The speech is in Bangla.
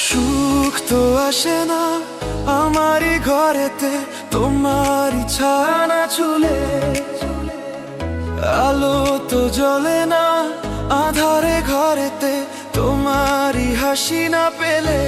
সুখ তো আসে না আমারই ঘরেতে, তোমারই ছানা চুলে। আলো তো জ্বলে না আধারে ঘরেতে, তোমারই হাসি না পেলে।